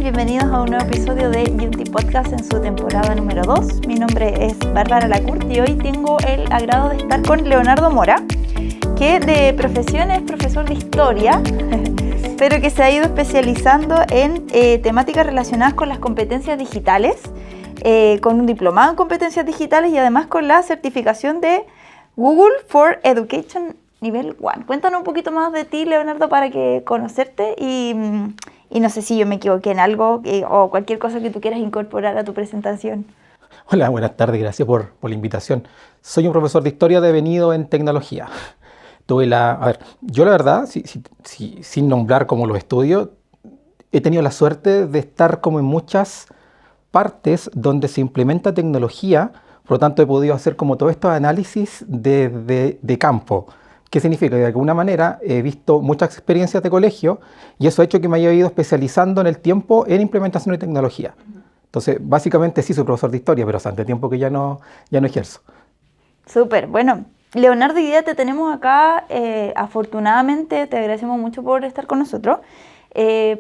bienvenidos a un nuevo episodio de Unity Podcast en su temporada número 2. Mi nombre es Bárbara Lacourt y hoy tengo el agrado de estar con Leonardo Mora, que de profesión es profesor de historia, pero que se ha ido especializando en temáticas relacionadas con las competencias digitales, con un diplomado en competencias digitales y además con la certificación de Google for Education nivel 1. Cuéntanos un poquito más de ti, Leonardo, para que conocerte y no sé si yo me equivoqué en algo o cualquier cosa que tú quieras incorporar a tu presentación. Hola, buenas tardes, gracias por la invitación. Soy un profesor de historia devenido en tecnología. Yo la verdad, sin nombrar como los estudios, he tenido la suerte de estar como en muchas partes donde se implementa tecnología, por lo tanto he podido hacer como todo estos análisis de campo. ¿Qué significa? Que de alguna manera he visto muchas experiencias de colegio y eso ha hecho que me haya ido especializando en el tiempo en implementación de tecnología. Entonces, básicamente sí soy profesor de historia, pero hace tanto tiempo que ya no ejerzo. Súper, bueno, Leonardo, hoy día te tenemos acá, afortunadamente, te agradecemos mucho por estar con nosotros,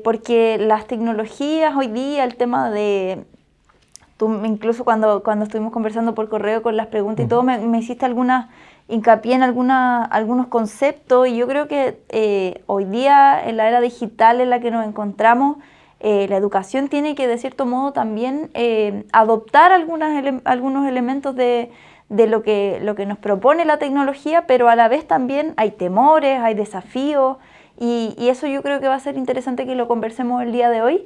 porque las tecnologías hoy día, el tema de... Tú incluso cuando estuvimos conversando por correo con las preguntas y todo, me hiciste hincapié en algunos conceptos y yo creo que hoy día, en la era digital en la que nos encontramos, la educación tiene que, de cierto modo, también adoptar algunos elementos de lo que nos propone la tecnología, pero a la vez también hay temores, hay desafíos y eso yo creo que va a ser interesante que lo conversemos el día de hoy.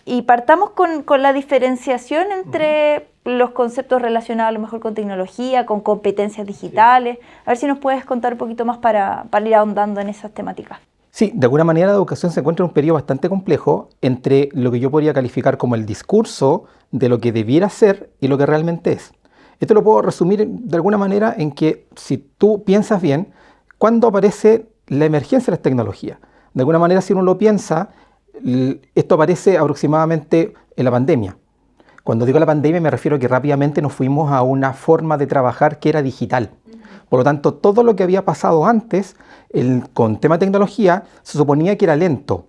Y partamos con la diferenciación entre los conceptos relacionados a lo mejor con tecnología, con competencias digitales. Sí. A ver si nos puedes contar un poquito más para ir ahondando en esas temáticas. Sí, de alguna manera la educación se encuentra en un periodo bastante complejo entre lo que yo podría calificar como el discurso de lo que debiera ser y lo que realmente es. Esto lo puedo resumir de alguna manera en que si tú piensas bien, ¿cuándo aparece la emergencia de las tecnologías? De alguna manera, si uno lo piensa, esto aparece aproximadamente en la pandemia. Cuando digo la pandemia me refiero a que rápidamente nos fuimos a una forma de trabajar que era digital. Por lo tanto, todo lo que había pasado antes con tema de tecnología se suponía que era lento.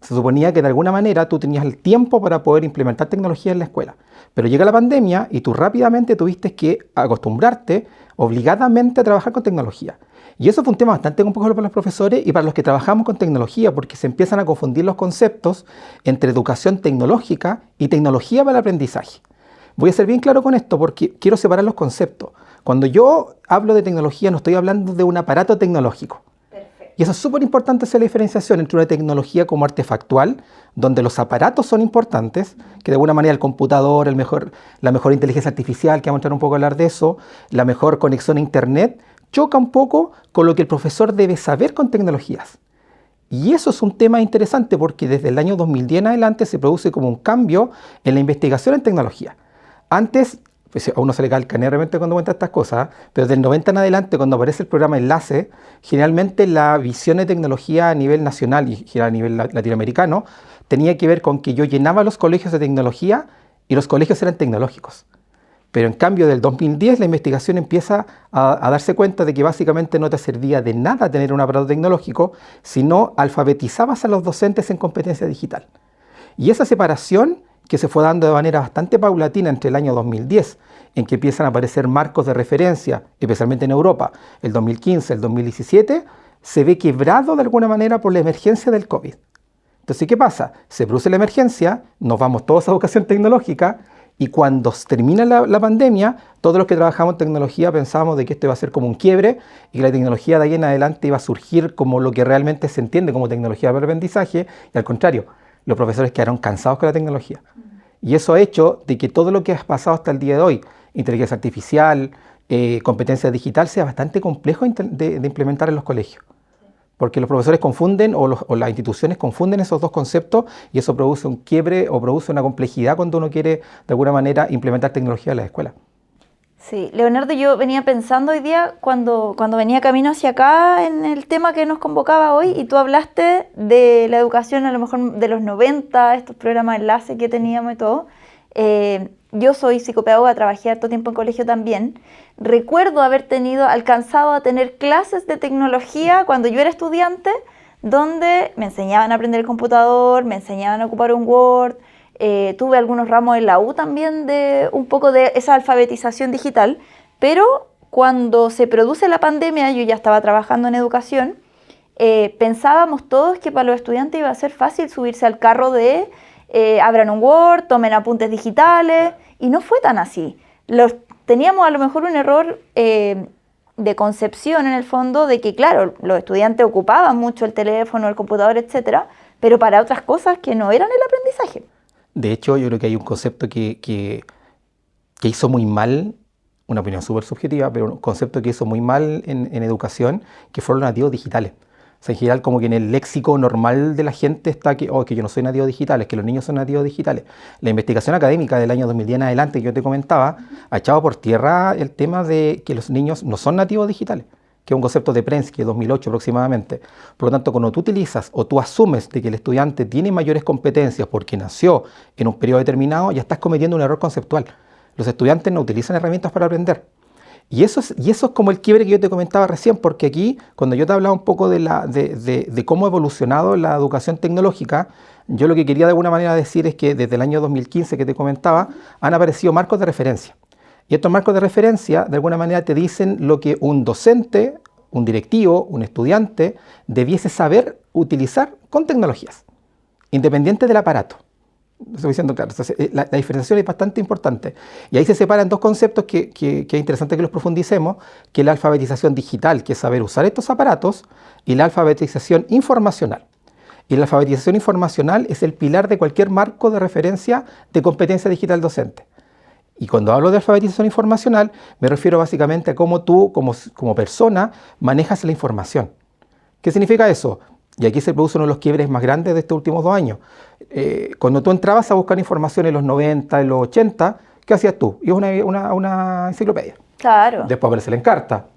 Se suponía que de alguna manera tú tenías el tiempo para poder implementar tecnología en la escuela. Pero llega la pandemia y tú rápidamente tuviste que acostumbrarte obligadamente a trabajar con tecnología. Y eso fue un tema bastante complejo para los profesores y para los que trabajamos con tecnología, porque se empiezan a confundir los conceptos entre educación tecnológica y tecnología para el aprendizaje. Voy a ser bien claro con esto porque quiero separar los conceptos. Cuando yo hablo de tecnología no estoy hablando de un aparato tecnológico. Perfecto. Y eso es súper importante hacer la diferenciación entre una tecnología como artefactual, donde los aparatos son importantes, que de alguna manera el computador, la mejor inteligencia artificial, que vamos a entrar un poco a hablar de eso, la mejor conexión a internet, choca un poco con lo que el profesor debe saber con tecnologías. Y eso es un tema interesante porque desde el año 2010 en adelante se produce como un cambio en la investigación en tecnología. Antes, pues a uno se le cae el carnet realmente cuando cuenta estas cosas, pero del 90 en adelante, cuando aparece el programa Enlace, generalmente la visión de tecnología a nivel nacional y a nivel latinoamericano tenía que ver con que yo llenaba los colegios de tecnología y los colegios eran tecnológicos. Pero en cambio del 2010 la investigación empieza a darse cuenta de que básicamente no te servía de nada tener un aparato tecnológico, sino alfabetizabas a los docentes en competencia digital. Y esa separación que se fue dando de manera bastante paulatina entre el año 2010, en que empiezan a aparecer marcos de referencia, especialmente en Europa, el 2015, el 2017, se ve quebrado de alguna manera por la emergencia del COVID. Entonces, ¿qué pasa? Se produce la emergencia, nos vamos todos a educación tecnológica, y cuando termina la pandemia, todos los que trabajamos en tecnología pensábamos de que esto iba a ser como un quiebre y que la tecnología de ahí en adelante iba a surgir como lo que realmente se entiende como tecnología para el aprendizaje, y al contrario, los profesores quedaron cansados con la tecnología. Y eso ha hecho de que todo lo que ha pasado hasta el día de hoy, inteligencia artificial, competencia digital, sea bastante complejo de implementar en los colegios. Porque los profesores confunden o las instituciones confunden esos dos conceptos y eso produce un quiebre o produce una complejidad cuando uno quiere de alguna manera implementar tecnología en la escuela. Sí, Leonardo, yo venía pensando hoy día cuando venía camino hacia acá en el tema que nos convocaba hoy y tú hablaste de la educación a lo mejor de los 90, estos programas de enlace que teníamos y todo. Yo soy psicopedagoga, trabajé harto tiempo en colegio también. Recuerdo haber alcanzado a tener clases de tecnología cuando yo era estudiante donde me enseñaban a aprender el computador, me enseñaban a ocupar un Word. Tuve algunos ramos en la U también de un poco de esa alfabetización digital, pero cuando se produce la pandemia, yo ya estaba trabajando en educación, pensábamos todos que para los estudiantes iba a ser fácil subirse al carro de abran un Word, tomen apuntes digitales, y no fue tan así. Teníamos a lo mejor un error de concepción en el fondo de que, claro, los estudiantes ocupaban mucho el teléfono, el computador, etcétera, pero para otras cosas que no eran el aprendizaje. De hecho, yo creo que hay un concepto que hizo muy mal, una opinión súper subjetiva, pero un concepto que hizo muy mal en educación, que fueron los nativos digitales. O sea, en general, como que en el léxico normal de la gente está que yo no soy nativo digital, es que los niños son nativos digitales. La investigación académica del año 2010 en adelante que yo te comentaba, ha echado por tierra el tema de que los niños no son nativos digitales, que es un concepto de Prensky, de 2008 aproximadamente. Por lo tanto, cuando tú utilizas o tú asumes de que el estudiante tiene mayores competencias porque nació en un periodo determinado, ya estás cometiendo un error conceptual. Los estudiantes no utilizan herramientas para aprender. Y eso es como el quiebre que yo te comentaba recién, porque aquí, cuando yo te hablaba un poco de cómo ha evolucionado la educación tecnológica, yo lo que quería de alguna manera decir es que desde el año 2015 que te comentaba, han aparecido marcos de referencia. Y estos marcos de referencia, de alguna manera, te dicen lo que un docente, un directivo, un estudiante, debiese saber utilizar con tecnologías, independiente del aparato. Estoy diciendo claro. Entonces, la diferenciación es bastante importante. Y ahí se separan dos conceptos que es interesante que los profundicemos, que es la alfabetización digital, que es saber usar estos aparatos, y la alfabetización informacional. Y la alfabetización informacional es el pilar de cualquier marco de referencia de competencia digital docente. Y cuando hablo de alfabetización informacional, me refiero básicamente a cómo tú, como persona, manejas la información. ¿Qué significa eso? Y aquí se produce uno de los quiebres más grandes de estos últimos 2 años. Cuando tú entrabas a buscar información en los 90, en los 80, ¿qué hacías tú? Ibas a una enciclopedia. Claro. Después aparece la Encarta.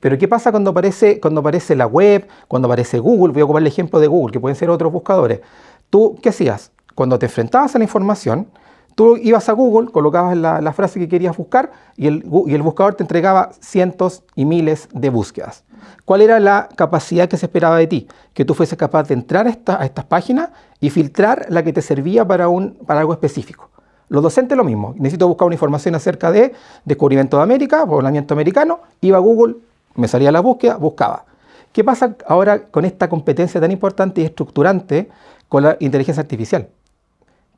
Pero ¿qué pasa cuando aparece la web, cuando aparece Google? Voy a ocupar el ejemplo de Google, que pueden ser otros buscadores. ¿Tú qué hacías? Cuando te enfrentabas a la información, tú ibas a Google, colocabas la frase que querías buscar y el buscador te entregaba cientos y miles de búsquedas. ¿Cuál era la capacidad que se esperaba de ti? Que tú fueses capaz de entrar a estas páginas y filtrar la que te servía para algo específico. Los docentes lo mismo. Necesito buscar una información acerca de descubrimiento de América, poblamiento americano. Iba a Google, me salía la búsqueda, buscaba. ¿Qué pasa ahora con esta competencia tan importante y estructurante con la inteligencia artificial?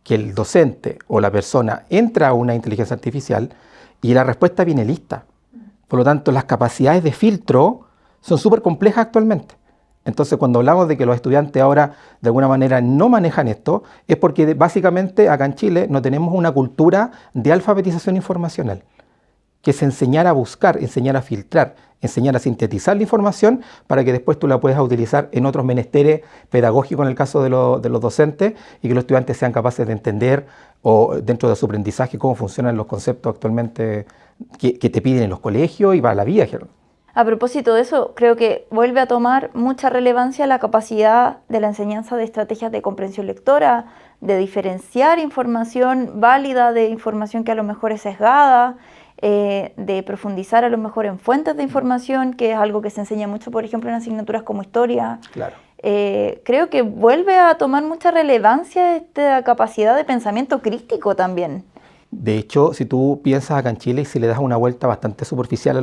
Que el docente o la persona entra a una inteligencia artificial y la respuesta viene lista. Por lo tanto, las capacidades de filtro son súper complejas actualmente. Entonces, cuando hablamos de que los estudiantes ahora de alguna manera no manejan esto, es porque básicamente acá en Chile no tenemos una cultura de alfabetización informacional, que es enseñar a buscar, enseñar a filtrar, enseñar a sintetizar la información para que después tú la puedas utilizar en otros menesteres pedagógicos en el caso de los docentes y que los estudiantes sean capaces de entender o dentro de su aprendizaje cómo funcionan los conceptos actualmente que te piden en los colegios y para la vida. A propósito de eso, creo que vuelve a tomar mucha relevancia la capacidad de la enseñanza de estrategias de comprensión lectora, de diferenciar información válida de información que a lo mejor es sesgada, de profundizar a lo mejor en fuentes de información, que es algo que se enseña mucho, por ejemplo, en asignaturas como historia. Claro. Creo que vuelve a tomar mucha relevancia esta capacidad de pensamiento crítico también. De hecho, si tú piensas acá en Chile y si le das una vuelta bastante superficial a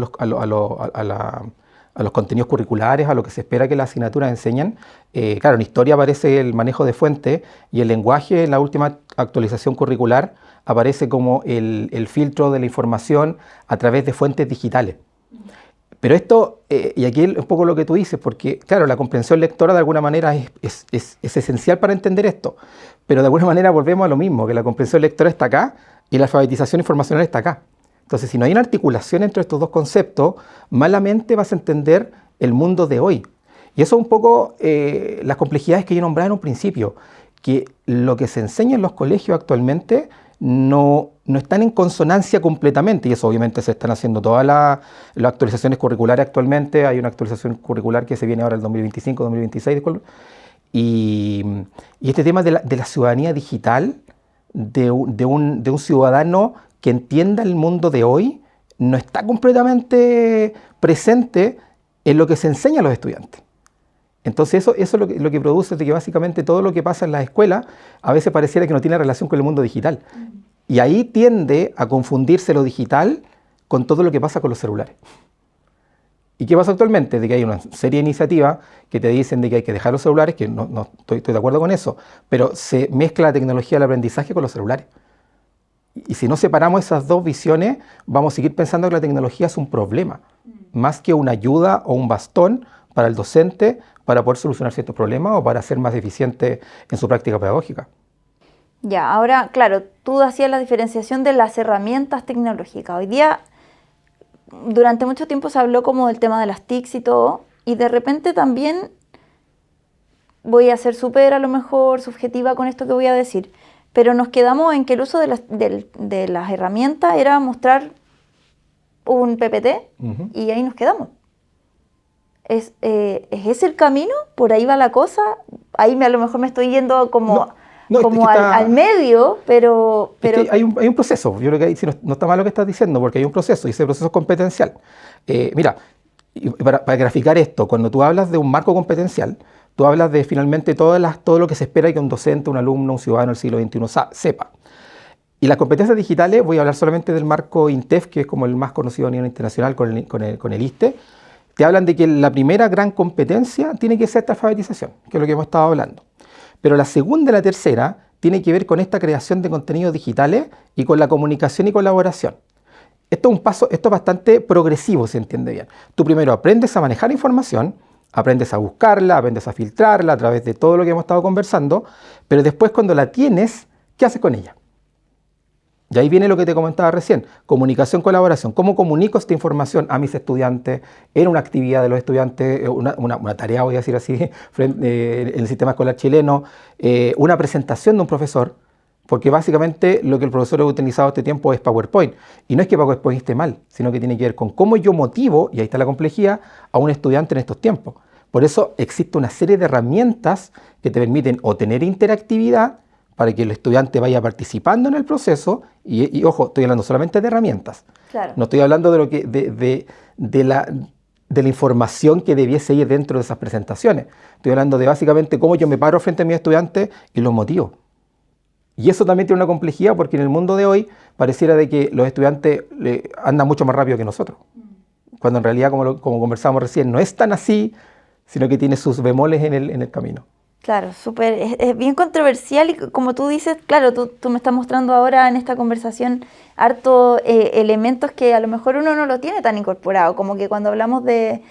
los contenidos curriculares, a lo que se espera que las asignaturas enseñen, claro, en historia aparece el manejo de fuentes y el lenguaje en la última actualización curricular aparece como el filtro de la información a través de fuentes digitales. Pero esto, y aquí es un poco lo que tú dices, porque claro, la comprensión lectora de alguna manera es esencial para entender esto, pero de alguna manera volvemos a lo mismo, que la comprensión lectora está acá y la alfabetización informacional está acá. Entonces, si no hay una articulación entre estos dos conceptos, malamente vas a entender el mundo de hoy. Y eso es un poco las complejidades que yo nombraba en un principio, que lo que se enseña en los colegios actualmente no están en consonancia completamente, y eso obviamente se están haciendo todas las actualizaciones curriculares actualmente. Hay una actualización curricular que se viene ahora el 2025, 2026, disculpe. Y este tema de la ciudadanía digital, de un ciudadano que entienda el mundo de hoy, no está completamente presente en lo que se enseña a los estudiantes. Entonces eso es lo que produce de que básicamente todo lo que pasa en las escuelas a veces pareciera que no tiene relación con el mundo digital. Y ahí tiende a confundirse lo digital con todo lo que pasa con los celulares. ¿Y qué pasa actualmente? De que hay una serie de iniciativas que te dicen de que hay que dejar los celulares, que no estoy de acuerdo con eso, pero se mezcla la tecnología del aprendizaje con los celulares. Y si no separamos esas dos visiones, vamos a seguir pensando que la tecnología es un problema, más que una ayuda o un bastón para el docente para poder solucionar ciertos problemas o para ser más eficiente en su práctica pedagógica. Ya, ahora, claro, tú hacías la diferenciación de las herramientas tecnológicas. Hoy día, durante mucho tiempo se habló como del tema de las TICs y todo, y de repente también voy a ser súper a lo mejor subjetiva con esto que voy a decir, pero nos quedamos en que el uso de las herramientas era mostrar un PPT y ahí nos quedamos. ¿Es ese el camino? ¿Por ahí va la cosa? Ahí a lo mejor me estoy yendo como al medio, pero... Es que hay un proceso. Yo creo que ahí sí no está mal lo que estás diciendo, porque hay un proceso y ese proceso es competencial. Mira, para graficar esto, cuando tú hablas de un marco competencial, tú hablas de finalmente todo lo que se espera que un docente, un alumno, un ciudadano del siglo XXI sepa. Y las competencias digitales, voy a hablar solamente del marco INTEF, que es como el más conocido a nivel internacional con el ISTE, te hablan de que la primera gran competencia tiene que ser esta alfabetización, que es lo que hemos estado hablando. Pero la segunda y la tercera tiene que ver con esta creación de contenidos digitales y con la comunicación y colaboración. Esto es bastante progresivo, se entiende bien. Tú primero aprendes a manejar información, aprendes a buscarla, aprendes a filtrarla a través de todo lo que hemos estado conversando, pero después cuando la tienes, ¿qué haces con ella? Y ahí viene lo que te comentaba recién, comunicación, colaboración. ¿Cómo comunico esta información a mis estudiantes? Era una actividad de los estudiantes, una tarea, voy a decir así, en el sistema escolar chileno, una presentación de un profesor, porque básicamente lo que el profesor ha utilizado este tiempo es PowerPoint. Y no es que PowerPoint esté mal, sino que tiene que ver con cómo yo motivo, y ahí está la complejidad, a un estudiante en estos tiempos. Por eso existe una serie de herramientas que te permiten o tener interactividad, para que el estudiante vaya participando en el proceso, y ojo, estoy hablando solamente de herramientas. Claro. No estoy hablando de la información que debiese ir dentro de esas presentaciones. Estoy hablando de básicamente cómo yo me paro frente a mis estudiantes y los motivo. Y eso también tiene una complejidad porque en el mundo de hoy pareciera de que los estudiantes andan mucho más rápido que nosotros. Cuando en realidad, como conversábamos recién, no es tan así, sino que tiene sus bemoles en el camino. Claro, es bien controversial y como tú dices, claro, tú me estás mostrando ahora en esta conversación harto elementos que a lo mejor uno no lo tiene tan incorporado, como que cuando hablamos de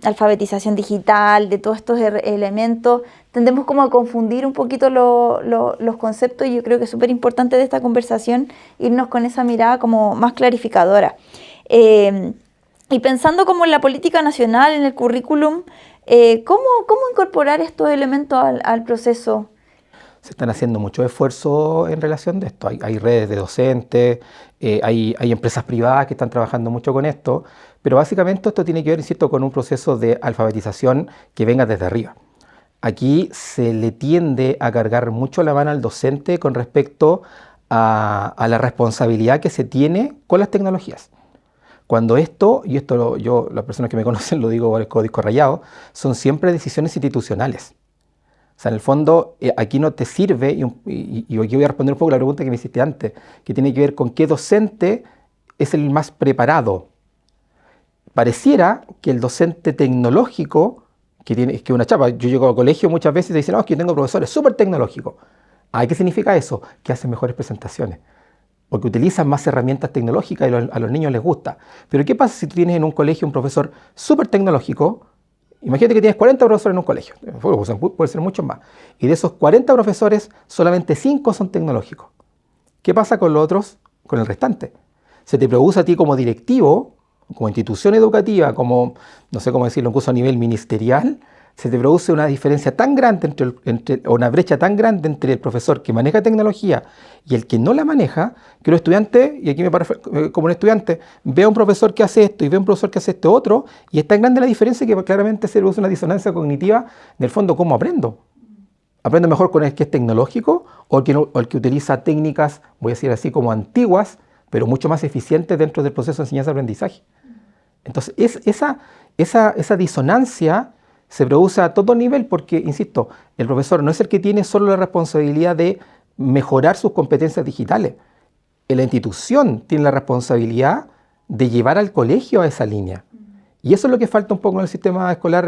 alfabetización digital, de todos estos elementos, tendemos como a confundir un poquito los conceptos y yo creo que es súper importante de esta conversación irnos con esa mirada como más clarificadora. Y pensando como en la política nacional, en el currículum, ¿cómo incorporar estos elementos al proceso? Se están haciendo muchos esfuerzos en relación de esto. Hay redes de docentes, hay empresas privadas que están trabajando mucho con esto, pero básicamente esto tiene que ver, insisto, con un proceso de alfabetización que venga desde arriba. Aquí se le tiende a cargar mucho la mano al docente con respecto a la responsabilidad que se tiene con las tecnologías. Cuando las personas que me conocen lo digo por el código rayado, son siempre decisiones institucionales. O sea, en el fondo, aquí no te sirve, y aquí voy a responder un poco la pregunta que me hiciste antes, que tiene que ver con qué docente es el más preparado. Pareciera que el docente tecnológico, es que una chapa, yo llego al colegio muchas veces y te dicen, no, es que yo tengo profesores súper tecnológicos. ¿Qué significa eso? Que hacen mejores presentaciones. Porque utilizan más herramientas tecnológicas y a los niños les gusta. Pero ¿qué pasa si tú tienes en un colegio un profesor súper tecnológico? Imagínate que tienes 40 profesores en un colegio, puede ser muchos más. Y de esos 40 profesores, solamente 5 son tecnológicos. ¿Qué pasa con los otros, con el restante? Se te produce a ti como directivo, como institución educativa, como, no sé cómo decirlo, incluso a nivel ministerial, se te produce una diferencia tan grande, o una brecha tan grande entre el profesor que maneja tecnología y el que no la maneja, que los estudiantes, y aquí me parece como un estudiante, ve a un profesor que hace esto y ve a un profesor que hace esto otro, y es tan grande la diferencia que claramente se produce una disonancia cognitiva. En el fondo, ¿cómo aprendo? ¿Aprendo mejor con el que es tecnológico o el que utiliza técnicas, voy a decir así, como antiguas, pero mucho más eficientes dentro del proceso de enseñanza-aprendizaje? Entonces, esa disonancia se produce a todo nivel porque, insisto, el profesor no es el que tiene solo la responsabilidad de mejorar sus competencias digitales. La institución tiene la responsabilidad de llevar al colegio a esa línea. Y eso es lo que falta un poco en el sistema escolar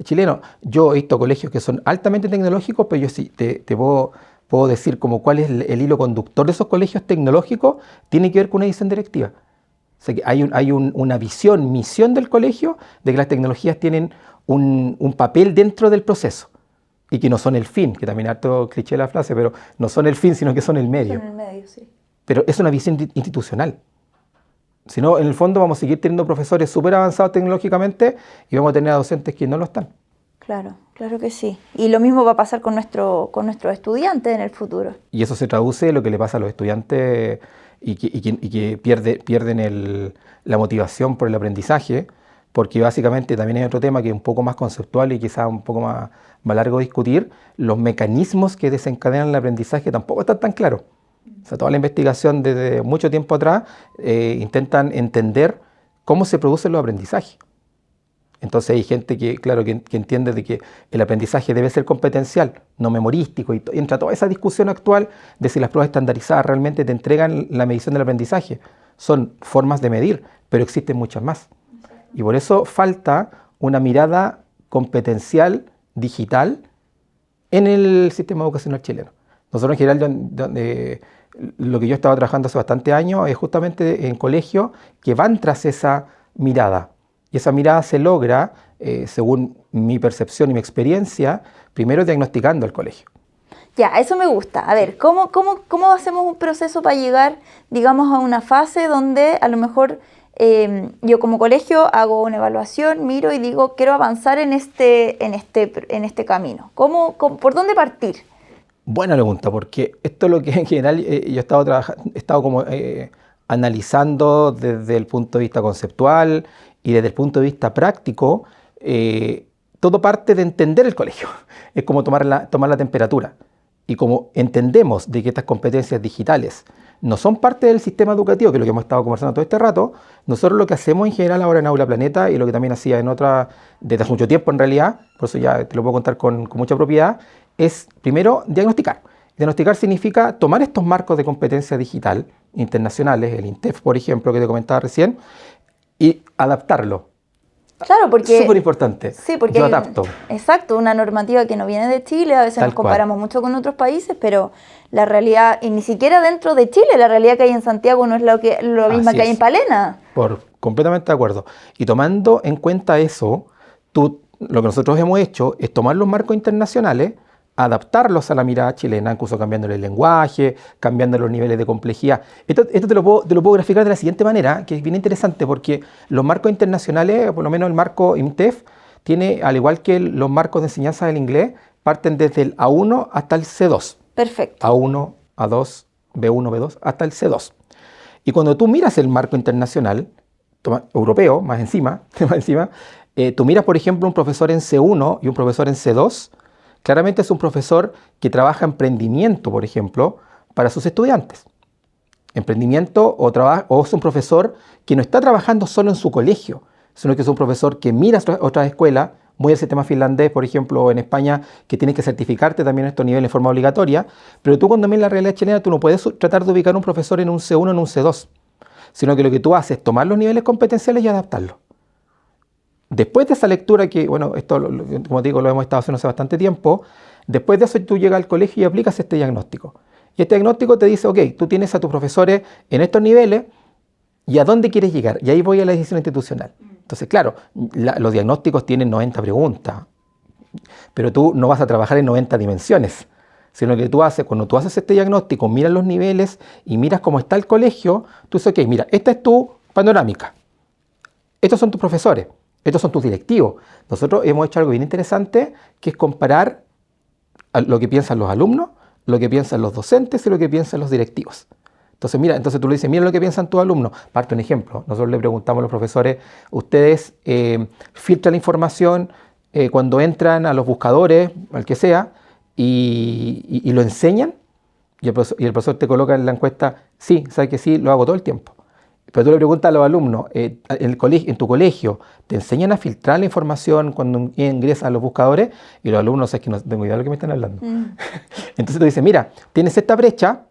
chileno. Yo he visto colegios que son altamente tecnológicos, pero yo sí te puedo decir como cuál es el hilo conductor de esos colegios tecnológicos, tiene que ver con una visión directiva. O sea que hay una visión, misión del colegio de que las tecnologías tienen un papel dentro del proceso y que no son el fin, que también es harto cliché la frase, pero no son el fin, sino que son el medio. Son el medio, sí. Pero es una visión institucional. Si no, en el fondo vamos a seguir teniendo profesores súper avanzados tecnológicamente y vamos a tener a docentes que no lo están. Claro, claro que sí. Y lo mismo va a pasar con nuestros estudiantes en el futuro. Y eso se traduce en lo que le pasa a los estudiantes y que pierden la motivación por el aprendizaje, porque básicamente también hay otro tema que es un poco más conceptual y quizás un poco más largo de discutir. Los mecanismos que desencadenan el aprendizaje tampoco están tan claros. O sea, toda la investigación desde mucho tiempo atrás intentan entender cómo se producen los aprendizajes. Entonces hay gente que, claro, que entiende de que el aprendizaje debe ser competencial, no memorístico, y entra toda esa discusión actual de si las pruebas estandarizadas realmente te entregan la medición del aprendizaje. Son formas de medir, pero existen muchas más. Y por eso falta una mirada competencial, digital, en el sistema educacional chileno. Nosotros en general, lo que yo estaba trabajando hace bastante años es justamente en colegios que van tras esa mirada. Y esa mirada se logra, según mi percepción y mi experiencia, primero diagnosticando el colegio. Ya, eso me gusta. A ver, ¿cómo hacemos un proceso para llegar, digamos, a una fase donde a lo mejor yo como colegio hago una evaluación, miro y digo, quiero avanzar en este camino? ¿Por dónde partir? Buena pregunta, porque esto es lo que en general yo he estado como analizando desde el punto de vista conceptual y desde el punto de vista práctico. Todo parte de entender el colegio. Es como tomar la temperatura. Y como entendemos de que estas competencias digitales no son parte del sistema educativo, que es lo que hemos estado conversando todo este rato, nosotros lo que hacemos en general ahora en Aula Planeta, y lo que también hacía en otra desde hace mucho tiempo en realidad, por eso ya te lo puedo contar con mucha propiedad, es primero diagnosticar. Diagnosticar significa tomar estos marcos de competencia digital internacionales, el INTEF, por ejemplo, que te comentaba recién, y adaptarlo. Claro, porque... Súper importante. Sí, porque... Yo adapto. Exacto, una normativa que no viene de Chile, a veces Tal nos comparamos cual. mucho con otros países, pero la realidad, y ni siquiera dentro de Chile, la realidad que hay en Santiago no es lo misma Así que hay es. en Palena. Completamente de acuerdo. Y tomando en cuenta eso, lo que nosotros hemos hecho es tomar los marcos internacionales, adaptarlos a la mirada chilena, incluso cambiándole el lenguaje, cambiando los niveles de complejidad. Esto te lo puedo graficar de la siguiente manera, que es bien interesante, porque los marcos internacionales, por lo menos el marco INTEF, tiene, al igual que los marcos de enseñanza del inglés, parten desde el A1 hasta el C2. Perfecto. A1, A2, B1, B2, hasta el C2. Y cuando tú miras el marco internacional, europeo, más encima, tú miras, por ejemplo, un profesor en C1 y un profesor en C2, claramente es un profesor que trabaja emprendimiento, por ejemplo, para sus estudiantes. Emprendimiento o es un profesor que no está trabajando solo en su colegio, sino que es un profesor que mira otras escuelas, muy el sistema finlandés, por ejemplo, en España, que tienes que certificarte también en estos niveles de forma obligatoria, pero tú cuando miras la realidad chilena, tú no puedes tratar de ubicar un profesor en un C1 o en un C2, sino que lo que tú haces es tomar los niveles competenciales y adaptarlos. Después de esa lectura, que bueno, esto como te digo, lo hemos estado haciendo hace bastante tiempo, después de eso tú llegas al colegio y aplicas este diagnóstico. Y este diagnóstico te dice, ok, tú tienes a tus profesores en estos niveles y a dónde quieres llegar. Y ahí voy a la decisión institucional. Entonces, claro, los diagnósticos tienen 90 preguntas, pero tú no vas a trabajar en 90 dimensiones, sino que cuando tú haces este diagnóstico, miras los niveles y miras cómo está el colegio, tú dices, ok, mira, esta es tu panorámica, estos son tus profesores, estos son tus directivos. Nosotros hemos hecho algo bien interesante, que es comparar lo que piensan los alumnos, lo que piensan los docentes y lo que piensan los directivos. Entonces tú le dices, mira lo que piensan tus alumnos. Parte un ejemplo. Nosotros le preguntamos a los profesores, ¿ustedes filtran la información cuando entran a los buscadores, al que sea, y lo enseñan? Y el profesor te coloca en la encuesta, sí, sabe que sí, lo hago todo el tiempo. Pero tú le preguntas a los alumnos, en tu colegio, ¿te enseñan a filtrar la información cuando ingresas a los buscadores? Y los alumnos, es que no tengo idea de lo que me están hablando. Entonces tú dices, mira, tienes esta brecha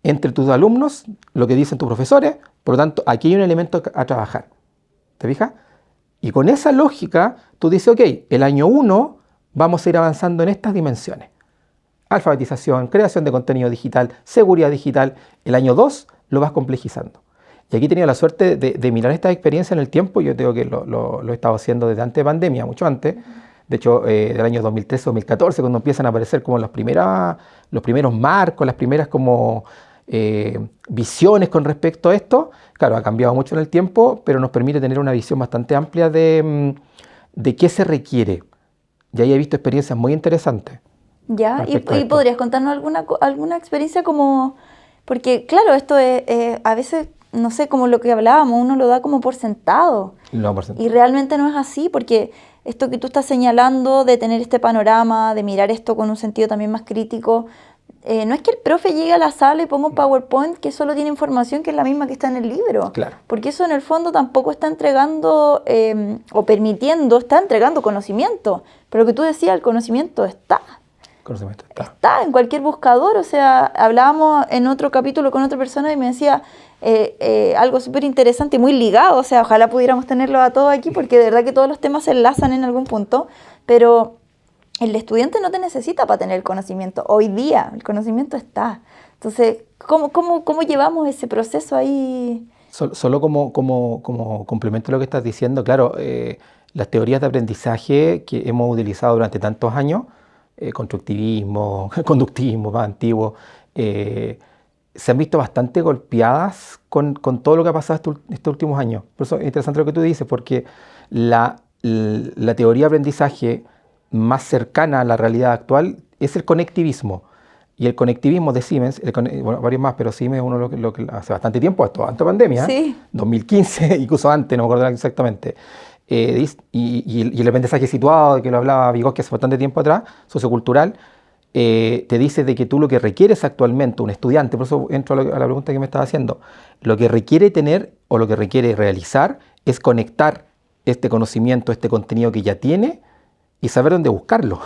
entre tus alumnos, lo que dicen tus profesores, por lo tanto, aquí hay un elemento a trabajar. ¿Te fijas? Y con esa lógica, tú dices, ok, el año 1 vamos a ir avanzando en estas dimensiones. Alfabetización, creación de contenido digital, seguridad digital. El año 2 lo vas complejizando. Y aquí he tenido la suerte de mirar esta experiencia en el tiempo. Yo tengo que lo he estado haciendo desde antes de pandemia, mucho antes. De hecho, del año 2013-2014, cuando empiezan a aparecer como los primeros marcos, las primeras como visiones con respecto a esto. Claro, ha cambiado mucho en el tiempo, pero nos permite tener una visión bastante amplia de qué se requiere. Y ahí he visto experiencias muy interesantes. Ya, y podrías contarnos alguna experiencia como... Porque, claro, esto es a veces, no sé, como lo que hablábamos, uno lo da como por sentado. Y realmente no es así, porque esto que tú estás señalando de tener este panorama, de mirar esto con un sentido también más crítico, no es que el profe llegue a la sala y ponga un PowerPoint que solo tiene información que es la misma que está en el libro. Claro. Porque eso en el fondo tampoco está entregando o permitiendo, está entregando conocimiento. Pero lo que tú decías, el conocimiento está. Está en cualquier buscador. O sea, hablábamos en otro capítulo con otra persona y me decía algo súper interesante y muy ligado. O sea, ojalá pudiéramos tenerlo a todos aquí porque de verdad que todos los temas se enlazan en algún punto. Pero el estudiante no te necesita para tener el conocimiento. Hoy día el conocimiento está. Entonces, ¿cómo llevamos ese proceso ahí? Solo como complemento a lo que estás diciendo, claro, las teorías de aprendizaje que hemos utilizado durante tantos años, constructivismo, conductismo más antiguo, se han visto bastante golpeadas con todo lo que ha pasado estos últimos años. Por eso es interesante lo que tú dices, porque la teoría de aprendizaje más cercana a la realidad actual es el conectivismo. Y el conectivismo de Siemens, varios más, pero Siemens es uno lo que hace bastante tiempo, antes de pandemia, sí. 2015, incluso antes, no me acuerdo exactamente. Y el aprendizaje situado, que lo hablaba Vygotsky hace bastante tiempo atrás, sociocultural, te dice de que tú lo que requieres actualmente, un estudiante, por eso entro a la pregunta que me estaba haciendo, lo que requiere tener o lo que requiere realizar es conectar este conocimiento, este contenido que ya tiene y saber dónde buscarlo.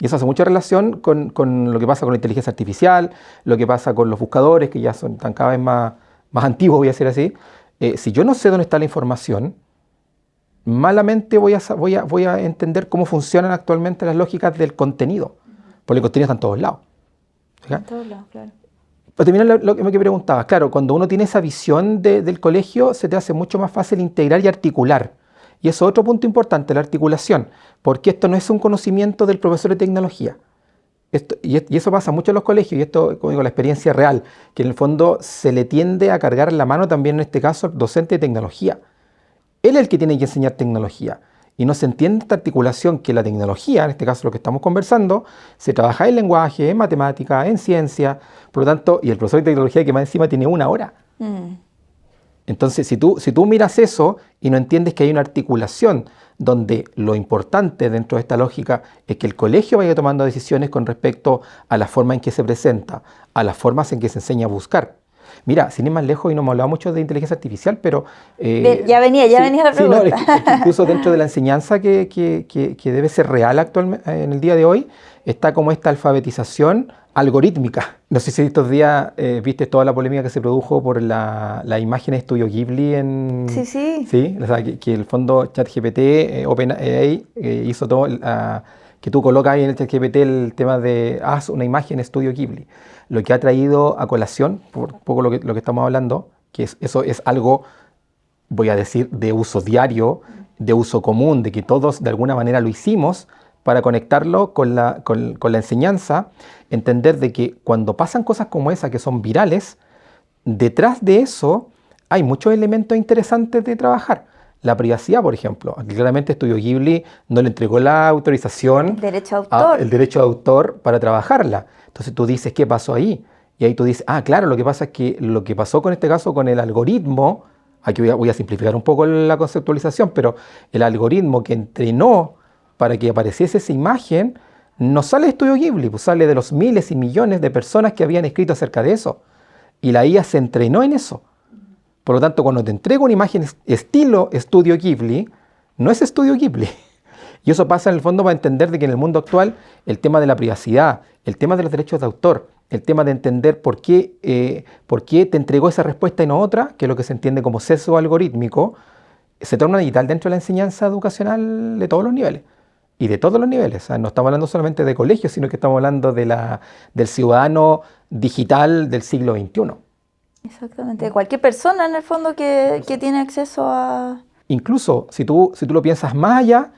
Y eso hace mucha relación con lo que pasa con la inteligencia artificial, lo que pasa con los buscadores, que ya son cada vez más antiguos, voy a decir así. Si yo no sé dónde está la información, malamente voy a entender cómo funcionan actualmente las lógicas del contenido, porque el contenido está en todos lados. En todos lados, claro. Para terminar lo que preguntabas, claro, cuando uno tiene esa visión del colegio, se te hace mucho más fácil integrar y articular. Y eso es otro punto importante, la articulación, porque esto no es un conocimiento del profesor de tecnología. Y eso pasa mucho en los colegios, y esto, como digo, la experiencia real, que en el fondo se le tiende a cargar la mano también en este caso al docente de tecnología. Él es el que tiene que enseñar tecnología. Y no se entiende esta articulación que la tecnología, en este caso lo que estamos conversando, se trabaja en lenguaje, en matemática, en ciencia, por lo tanto, y el profesor de tecnología que más encima tiene 1 hora. Entonces, si tú miras eso y no entiendes que hay una articulación donde lo importante dentro de esta lógica es que el colegio vaya tomando decisiones con respecto a la forma en que se presenta, a las formas en que se enseña a buscar. Mira, sin ir más lejos, y no hemos hablado mucho de inteligencia artificial, pero... ya venía la pregunta. Sí, no, es que incluso dentro de la enseñanza que debe ser real actualmente en el día de hoy, está como esta alfabetización algorítmica. No sé si estos días viste toda la polémica que se produjo por la imagen de Estudio Ghibli en... Sí. Sí, o sea, que el fondo ChatGPT, OpenAI, hizo todo... que tú colocas ahí en el ChatGPT el tema de haz una imagen Estudio Ghibli. Lo que ha traído a colación, por poco lo que estamos hablando, que eso es algo, voy a decir, de uso diario, de uso común, de que todos de alguna manera lo hicimos para conectarlo con la enseñanza, entender de que cuando pasan cosas como esas que son virales, detrás de eso hay muchos elementos interesantes de trabajar. La privacidad, por ejemplo. Aquí claramente Estudio Ghibli no le entregó la autorización, el derecho de autor para trabajarla. Entonces tú dices, ¿qué pasó ahí? Y ahí tú dices, claro, lo que pasa es que lo que pasó con este caso, con el algoritmo, aquí voy a simplificar un poco la conceptualización, pero el algoritmo que entrenó para que apareciese esa imagen, no sale de Estudio Ghibli, pues sale de los miles y millones de personas que habían escrito acerca de eso. Y la IA se entrenó en eso. Por lo tanto, cuando te entrego una imagen estilo Estudio Ghibli, no es Estudio Ghibli. Y eso pasa en el fondo para entender de que en el mundo actual el tema de la privacidad, el tema de los derechos de autor, el tema de entender por qué te entregó esa respuesta y no otra, que es lo que se entiende como sesgo algorítmico, se torna digital dentro de la enseñanza educacional de todos los niveles. Y de todos los niveles. O sea, no estamos hablando solamente de colegios, sino que estamos hablando del ciudadano digital del siglo XXI. Exactamente, de cualquier persona en el fondo que tiene acceso a... Incluso si tú lo piensas más allá,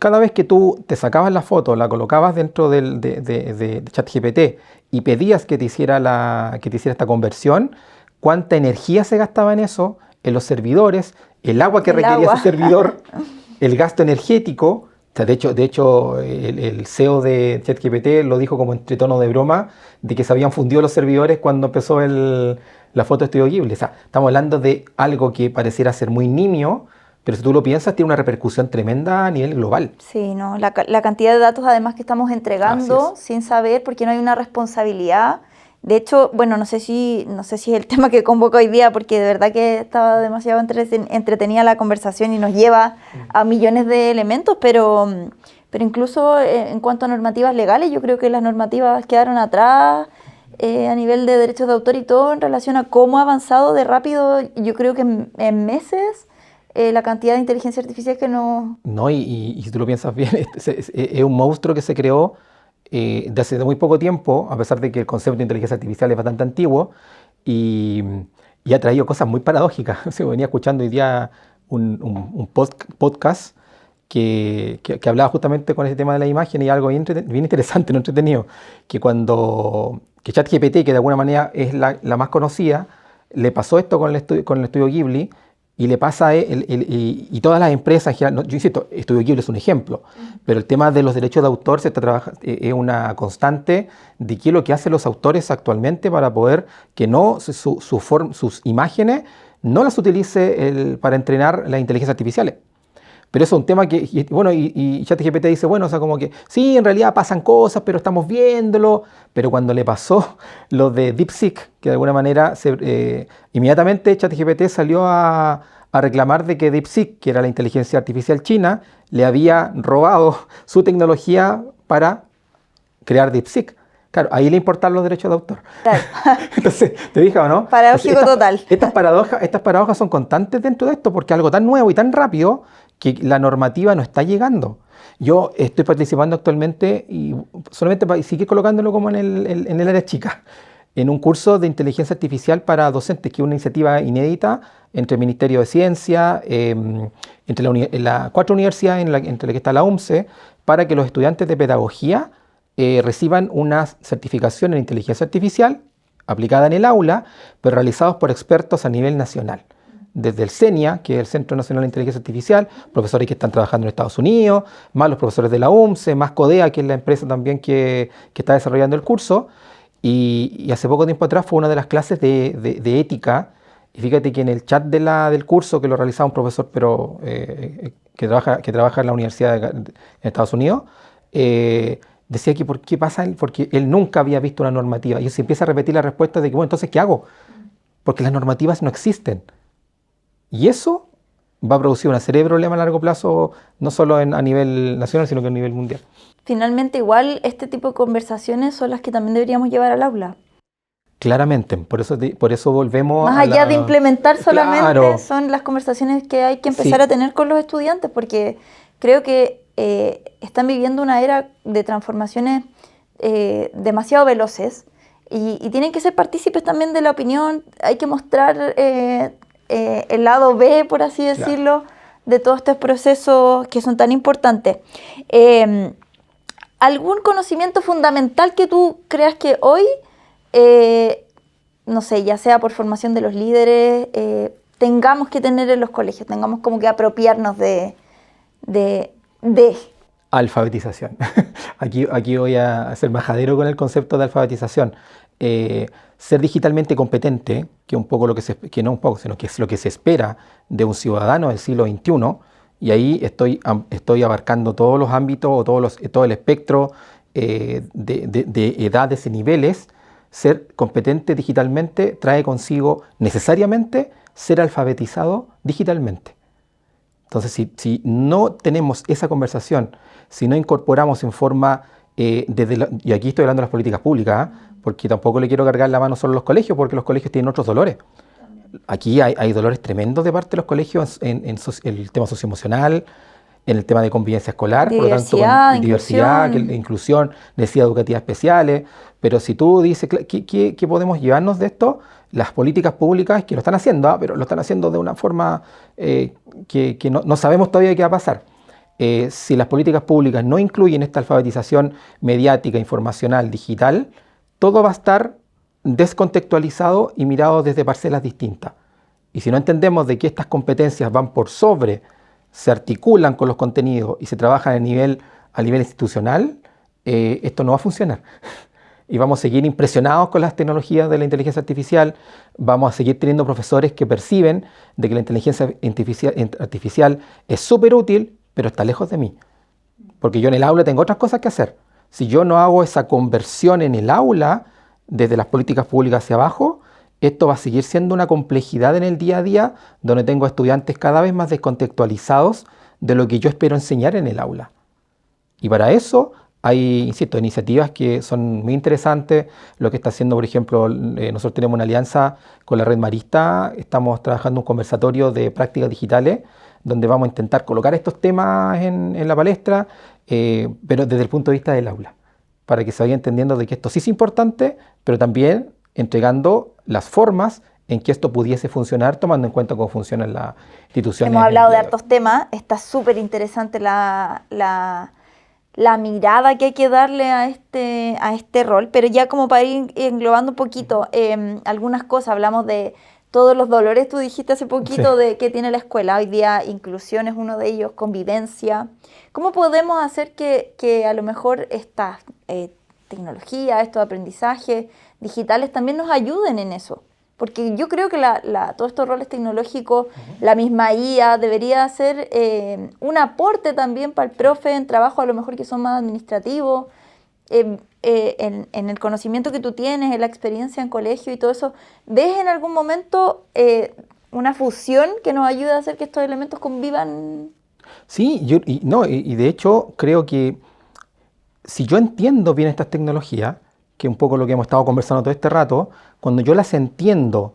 cada vez que tú te sacabas la foto, la colocabas dentro de ChatGPT y pedías que te hiciera esta conversión, ¿cuánta energía se gastaba en eso? En los servidores, el agua que requería ese servidor, el gasto energético. O sea, de hecho el CEO de ChatGPT lo dijo como entre tono de broma, de que se habían fundido los servidores cuando empezó la foto de Estudio Ghibli. O sea, estamos hablando de algo que pareciera ser muy nimio, pero si tú lo piensas, tiene una repercusión tremenda a nivel global. Sí, ¿no? La cantidad de datos además que estamos entregando sin saber, porque no hay una responsabilidad. De hecho, bueno, no sé si es el tema que convoca hoy día, porque de verdad que estaba demasiado entretenida la conversación y nos lleva a millones de elementos, pero incluso en cuanto a normativas legales, yo creo que las normativas quedaron atrás a nivel de derechos de autor y todo en relación a cómo ha avanzado de rápido, yo creo que en meses, la cantidad de inteligencia artificial que no... No, y si tú lo piensas bien, es un monstruo que se creó de hace muy poco tiempo, a pesar de que el concepto de inteligencia artificial es bastante antiguo, y ha traído cosas muy paradójicas. Se venía escuchando hoy día un podcast que hablaba justamente con ese tema de la imagen, y algo bien interesante, no entretenido, que ChatGPT, que de alguna manera es la más conocida, le pasó esto con el estudio Ghibli, y le pasa y todas las empresas, yo insisto, Estudio Ghibli es un ejemplo, pero el tema de los derechos de autor es una constante de qué es lo que hacen los autores actualmente para poder que no sus imágenes no las utilice para entrenar las inteligencias artificiales. Pero eso es un tema que, y ChatGPT dice, bueno, o sea, como que sí, en realidad pasan cosas, pero estamos viéndolo. Pero cuando le pasó lo de DeepSeek, que de alguna manera inmediatamente ChatGPT salió a reclamar de que DeepSeek, que era la inteligencia artificial china, le había robado su tecnología para crear DeepSeek. Claro, ahí le importan los derechos de autor. Claro. Entonces, ¿te fijas o no? Paradójico total. Estas paradojas son constantes dentro de esto, porque algo tan nuevo y tan rápido que la normativa no está llegando. Yo estoy participando actualmente, y solamente para seguir colocándolo como en el área chica, en un curso de inteligencia artificial para docentes, que es una iniciativa inédita entre el Ministerio de Ciencia, entre las 4 universidades, entre las que está la UMCE, para que los estudiantes de pedagogía reciban una certificación en inteligencia artificial aplicada en el aula, pero realizados por expertos a nivel nacional. Desde el CENIA, que es el Centro Nacional de Inteligencia Artificial, profesores que están trabajando en Estados Unidos, más los profesores de la UMCE, más CODEA, que es la empresa también que está desarrollando el curso. Y hace poco tiempo atrás fue una de las clases de ética. Y fíjate que en el chat del curso, que lo realizaba un profesor pero que trabaja en la Universidad en Estados Unidos, decía que ¿por qué pasa? Porque él nunca había visto una normativa. Y se empieza a repetir la respuesta de que, bueno, entonces, ¿qué hago? Porque las normativas no existen. Y eso va a producir una serie de problemas a largo plazo, no solo a nivel nacional, sino que a nivel mundial. Finalmente, igual, este tipo de conversaciones son las que también deberíamos llevar al aula. Claramente, por eso volvemos más allá de implementar solamente, claro, son las conversaciones que hay que empezar a tener con los estudiantes, porque creo que están viviendo una era de transformaciones demasiado veloces y tienen que ser partícipes también de la opinión. Hay que mostrar el lado B, por así decirlo, de todos estos procesos que son tan importantes. ¿Algún conocimiento fundamental que tú creas que hoy, no sé, ya sea por formación de los líderes, tengamos que tener en los colegios, tengamos como que apropiarnos de alfabetización? Aquí voy a ser majadero con el concepto de alfabetización. Ser digitalmente competente, que un poco que no un poco, sino que es lo que se espera de un ciudadano del siglo XXI, y ahí estoy abarcando todos los ámbitos o todo el espectro de edades y niveles. Ser competente digitalmente trae consigo necesariamente ser alfabetizado digitalmente. Entonces, si no tenemos esa conversación, si no incorporamos en forma, y aquí estoy hablando de las políticas públicas, porque tampoco le quiero cargar la mano solo a los colegios, porque los colegios tienen otros dolores. Aquí hay dolores tremendos de parte de los colegios en el tema socioemocional, en el tema de convivencia escolar, por lo tanto, con diversidad, inclusión, necesidades educativas especiales. Pero si tú dices, ¿qué podemos llevarnos de esto? Las políticas públicas que lo están haciendo, pero lo están haciendo de una forma que no sabemos todavía qué va a pasar. Si las políticas públicas no incluyen esta alfabetización mediática, informacional, digital, todo va a estar descontextualizado y mirado desde parcelas distintas. Y si no entendemos de que estas competencias van por sobre, se articulan con los contenidos y se trabajan a nivel institucional, esto no va a funcionar. Y vamos a seguir impresionados con las tecnologías de la inteligencia artificial, vamos a seguir teniendo profesores que perciben de que la inteligencia artificial es súper útil, pero está lejos de mí. Porque yo en el aula tengo otras cosas que hacer. Si yo no hago esa conversión en el aula, desde las políticas públicas hacia abajo, esto va a seguir siendo una complejidad en el día a día, donde tengo estudiantes cada vez más descontextualizados de lo que yo espero enseñar en el aula. Y para eso hay, insisto, iniciativas que son muy interesantes. Lo que está haciendo, por ejemplo, nosotros tenemos una alianza con la Red Marista, estamos trabajando un conversatorio de prácticas digitales, donde vamos a intentar colocar estos temas en la palestra, pero desde el punto de vista del aula, para que se vaya entendiendo de que esto sí es importante, pero también entregando las formas en que esto pudiese funcionar, tomando en cuenta cómo funcionan las instituciones. Hemos hablado de hartos temas, está súper interesante la mirada que hay que darle a este rol, pero ya como para ir englobando un poquito algunas cosas, hablamos de todos los dolores, tú dijiste hace poquito, sí, de que tiene la escuela. Hoy día inclusión es uno de ellos, convivencia. ¿Cómo podemos hacer que a lo mejor esta tecnología, estos aprendizajes digitales también nos ayuden en eso? Porque yo creo que todos estos roles tecnológicos, la misma IA, debería ser un aporte también para el profe en trabajos a lo mejor que son más administrativos, en el conocimiento que tú tienes, en la experiencia en colegio y todo eso. ¿Ves en algún momento una fusión que nos ayude a hacer que estos elementos convivan? Sí, y de hecho creo que si yo entiendo bien estas tecnologías, que es un poco lo que hemos estado conversando todo este rato, cuando yo las entiendo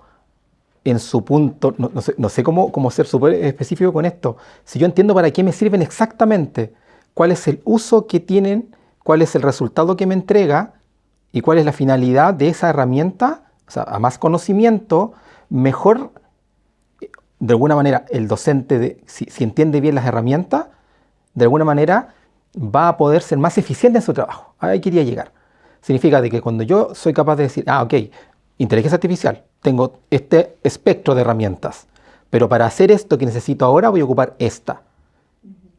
en su punto, no sé cómo ser súper específico con esto, si yo entiendo para qué me sirven exactamente, cuál es el uso que tienen, cuál es el resultado que me entrega y cuál es la finalidad de esa herramienta, o sea, a más conocimiento, mejor, de alguna manera, el docente, si entiende bien las herramientas, de alguna manera va a poder ser más eficiente en su trabajo. Ahí quería llegar. Significa de que cuando yo soy capaz de decir, ok, inteligencia artificial, tengo este espectro de herramientas, pero para hacer esto que necesito ahora voy a ocupar esta.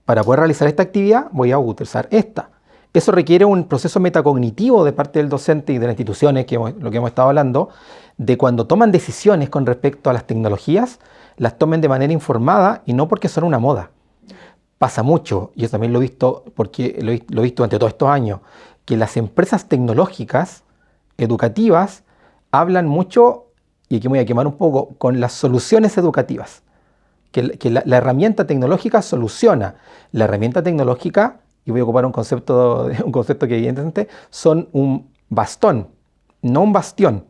Para poder realizar esta actividad voy a utilizar esta. Eso requiere un proceso metacognitivo de parte del docente y de las instituciones, lo que hemos estado hablando, de cuando toman decisiones con respecto a las tecnologías, las tomen de manera informada y no porque son una moda. Pasa mucho, y yo también lo he visto, porque lo he visto durante todos estos años, que las empresas tecnológicas, educativas, hablan mucho, y aquí me voy a quemar un poco, con las soluciones educativas. Que la herramienta tecnológica soluciona. La herramienta tecnológica, y voy a ocupar un concepto que evidentemente, son un bastón, no un bastión.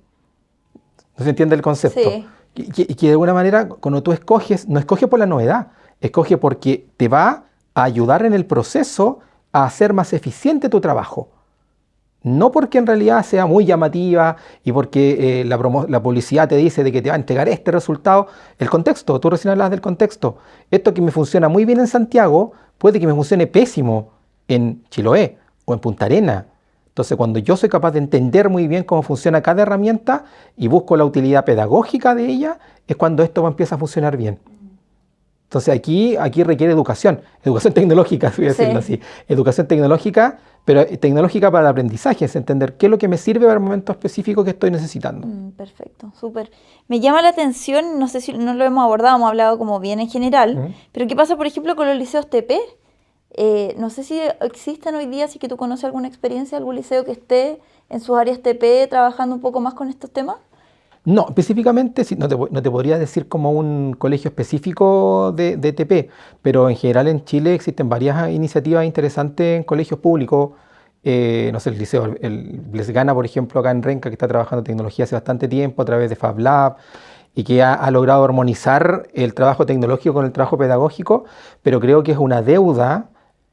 ¿No se entiende el concepto? Sí. Y que de alguna manera, cuando tú escoges, no escoges por la novedad, escoge porque te va a ayudar en el proceso a hacer más eficiente tu trabajo. No porque en realidad sea muy llamativa y porque la publicidad te dice de que te va a entregar este resultado. El contexto, tú recién hablabas del contexto. Esto que me funciona muy bien en Santiago, puede que me funcione pésimo en Chiloé o en Punta Arenas. Entonces, cuando yo soy capaz de entender muy bien cómo funciona cada herramienta y busco la utilidad pedagógica de ella, es cuando esto empieza a funcionar bien. Entonces aquí requiere educación tecnológica, voy a decirlo así. Educación tecnológica, pero tecnológica para el aprendizaje, es entender qué es lo que me sirve para el momento específico que estoy necesitando. Perfecto, súper. Me llama la atención, no sé si no lo hemos abordado, hemos hablado como bien en general, pero ¿qué pasa, por ejemplo, con los liceos TP? No sé si existen hoy día, si que tú conoces alguna experiencia, algún liceo que esté en sus áreas TP trabajando un poco más con estos temas. No, específicamente sí, no te podría decir como un colegio específico de TP, pero en general en Chile existen varias iniciativas interesantes en colegios públicos. No sé, el liceo, el Blesgana, por ejemplo, acá en Renca, que está trabajando tecnología hace bastante tiempo a través de Fab Lab y que ha logrado armonizar el trabajo tecnológico con el trabajo pedagógico, pero creo que es una deuda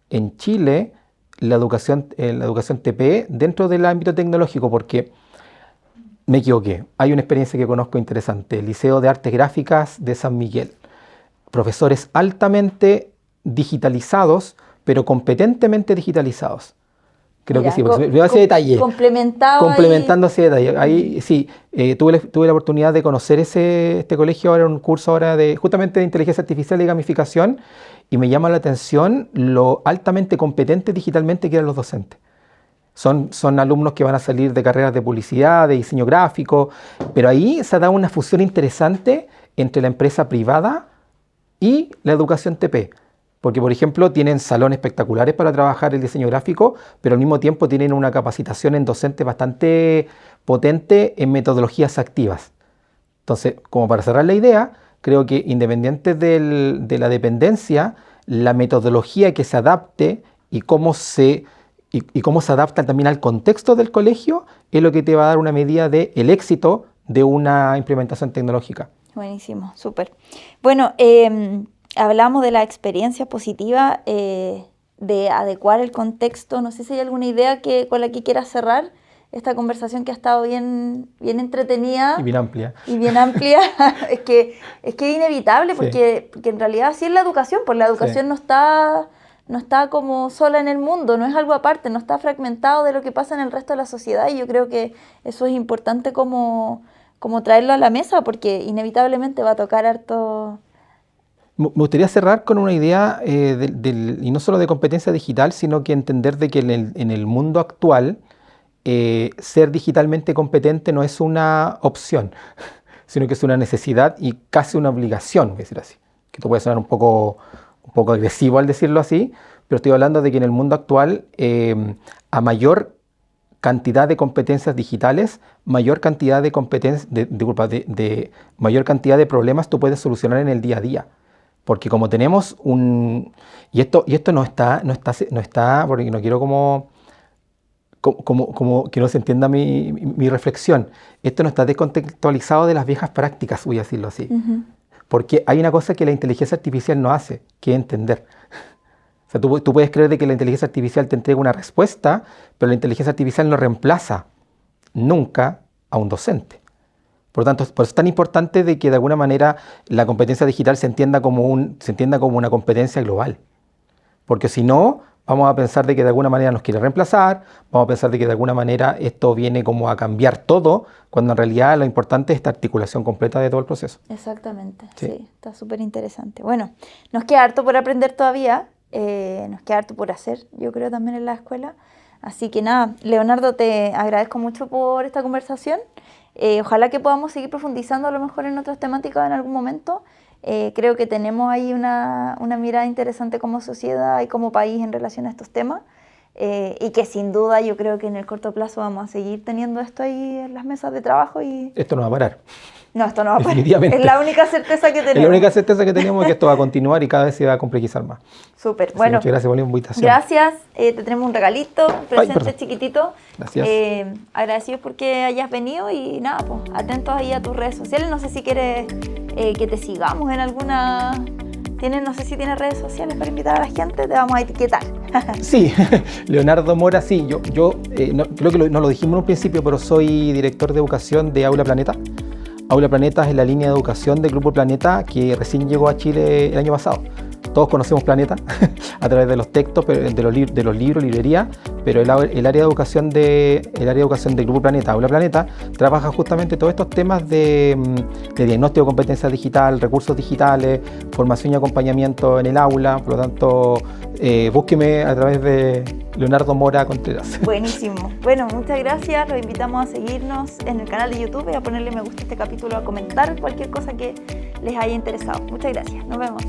en Chile la educación TP dentro del ámbito tecnológico, porque me equivoqué. Hay una experiencia que conozco interesante, el Liceo de Artes Gráficas de San Miguel. Profesores altamente digitalizados, pero competentemente digitalizados. Creo que sí, porque veo ese detalle. Complementando ese detalle. Ahí sí, tuve la oportunidad de conocer este colegio, ahora en un curso ahora justamente de inteligencia artificial y gamificación, y me llama la atención lo altamente competentes digitalmente que eran los docentes. Son alumnos que van a salir de carreras de publicidad, de diseño gráfico, pero ahí se ha dado una fusión interesante entre la empresa privada y la educación TP. Porque, por ejemplo, tienen salones espectaculares para trabajar el diseño gráfico, pero al mismo tiempo tienen una capacitación en docentes bastante potente en metodologías activas. Entonces, como para cerrar la idea, creo que independiente de la dependencia, la metodología que se adapte y cómo se adapta también al contexto del colegio es lo que te va a dar una medida del éxito de una implementación tecnológica. Buenísimo, súper. Bueno, hablamos de la experiencia positiva, de adecuar el contexto. No sé si hay alguna idea con la que quieras cerrar esta conversación que ha estado bien entretenida. Y bien amplia. es que es inevitable, porque en realidad sí es la educación, pues la educación no está como sola en el mundo, no es algo aparte, no está fragmentado de lo que pasa en el resto de la sociedad, y yo creo que eso es importante como traerlo a la mesa, porque inevitablemente va a tocar harto. Me gustaría cerrar con una idea y no solo de competencia digital, sino que entender de que en el mundo actual ser digitalmente competente no es una opción, sino que es una necesidad y casi una obligación, voy a decir así. Que esto puede sonar un poco agresivo al decirlo así, pero estoy hablando de que en el mundo actual, a mayor cantidad de competencias digitales, mayor cantidad de mayor cantidad de problemas tú puedes solucionar en el día a día. Porque como tenemos y esto no está, porque no quiero como que no se entienda mi reflexión, esto no está descontextualizado de las viejas prácticas, voy a decirlo así. Uh-huh. Porque hay una cosa que la inteligencia artificial no hace, que es entender. O sea, tú puedes creer de que la inteligencia artificial te entrega una respuesta, pero la inteligencia artificial no reemplaza nunca a un docente. Por lo tanto, por eso es tan importante de que de alguna manera la competencia digital se entienda como una competencia global. Porque si no, vamos a pensar de que de alguna manera nos quiere reemplazar, vamos a pensar de que de alguna manera esto viene como a cambiar todo, cuando en realidad lo importante es esta articulación completa de todo el proceso. Exactamente, sí, está súper interesante. Bueno, nos queda harto por aprender todavía, nos queda harto por hacer, yo creo, también en la escuela. Así que nada, Leonardo, te agradezco mucho por esta conversación. Ojalá que podamos seguir profundizando a lo mejor en otras temáticas en algún momento. Creo que tenemos ahí una mirada interesante como sociedad y como país en relación a estos temas, y que sin duda yo creo que en el corto plazo vamos a seguir teniendo esto ahí en las mesas de trabajo. Esto no va a parar. No, esto no va a parar. Es la única certeza que tenemos. Es la única certeza que tenemos, es que esto va a continuar y cada vez se va a complejizar más. Súper. Bueno, muchas gracias por la invitación. Gracias. Te tenemos un regalito, un presente chiquitito. Gracias. Agradecidos porque hayas venido y nada, pues atentos ahí a tus redes sociales. No sé si quieres que te sigamos en alguna... No sé si tienes redes sociales para invitar a la gente, te vamos a etiquetar. Sí, Leonardo Mora, sí. Yo creo que no lo dijimos en un principio, pero soy director de educación de Aula Planeta. Aula Planeta es la línea de educación del Grupo Planeta que recién llegó a Chile el año pasado. Todos conocemos Planeta a través de los textos, de los libros, librería, pero el área de educación del Grupo Planeta, Aula Planeta, trabaja justamente todos estos temas de diagnóstico de competencia digital, recursos digitales, formación y acompañamiento en el aula. Por lo tanto, búsqueme a través de Leonardo Mora Contreras. Buenísimo. Bueno, muchas gracias. Los invitamos a seguirnos en el canal de YouTube y a ponerle me gusta a este capítulo, a comentar cualquier cosa que les haya interesado. Muchas gracias. Nos vemos.